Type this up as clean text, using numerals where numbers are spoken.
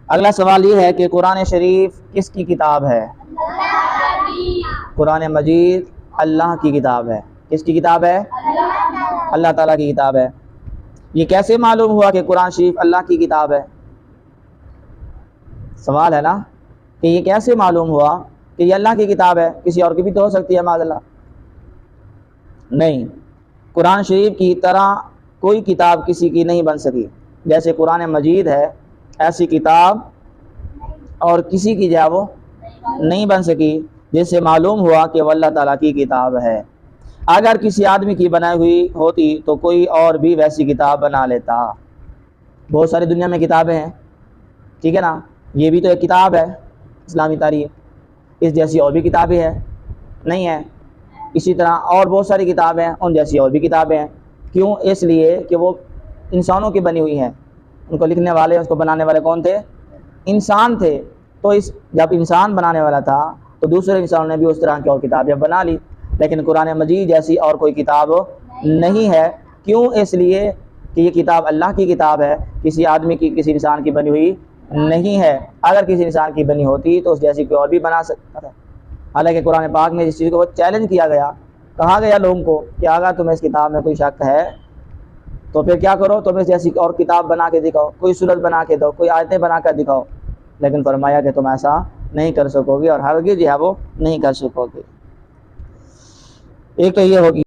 اگلا سوال یہ ہے کہ قرآن شریف کس کی کتاب ہے؟ قرآن مجید اللہ کی کتاب ہے۔ کس کی کتاب ہے؟ اللہ تعالیٰ کی کتاب ہے۔ یہ کیسے معلوم ہوا کہ قرآن شریف اللہ کی کتاب ہے؟ سوال ہے نا کہ یہ کیسے معلوم ہوا کہ یہ اللہ کی کتاب ہے؟ کسی اور کی بھی تو ہو سکتی ہے معاذ اللہ۔ نہیں، قرآن شریف کی طرح کوئی کتاب کسی کی نہیں بن سکی۔ جیسے قرآن مجید ہے، ایسی کتاب اور کسی کی جو ہے وہ نہیں بن سکی، جس سے معلوم ہوا کہ وہ اللہ تعالیٰ کی کتاب ہے۔ اگر کسی آدمی کی بنائی ہوئی ہوتی تو کوئی اور بھی ویسی کتاب بنا لیتا۔ بہت ساری دنیا میں کتابیں ہیں، ٹھیک ہے نا، یہ بھی تو ایک کتاب ہے اسلامی تاریخ، اس جیسی اور بھی کتابیں ہیں، نہیں ہیں؟ اسی طرح اور بہت ساری کتابیں ہیں، ان جیسی اور بھی کتابیں ہیں۔ کیوں؟ اس لیے کہ وہ انسانوں کی بنی ہوئی ہیں، ان کو لکھنے والے، اس کو بنانے والے کون تھے؟ انسان تھے۔ تو جب انسان بنانے والا تھا تو دوسرے انسانوں نے بھی اس طرح کی اور کتابیں بنا لی، لیکن قرآن مجید جیسی اور کوئی کتاب نہیں ہے۔ کیوں؟ اس لیے کہ یہ کتاب اللہ کی کتاب ہے، کسی آدمی کی، کسی انسان کی بنی ہوئی نہیں ہے۔ اگر کسی انسان کی بنی ہوتی تو اس جیسی کوئی اور بھی بنا سکتا تھا۔ حالانکہ قرآن پاک میں جس چیز کو چیلنج کیا گیا، کہا گیا لوگوں کو کہ اگر تمہیں اس کتاب میں کوئی شک ہے تو پھر کیا کرو، تم اس جیسی اور کتاب بنا کے دکھاؤ، کوئی سورت بنا کے دو، کوئی آیتیں بنا کر دکھاؤ، لیکن فرمایا کہ تم ایسا نہیں کر سکو گے اور ہرگز جو ہے وہ نہیں کر سکو گے۔ ایک تو یہ ہوگی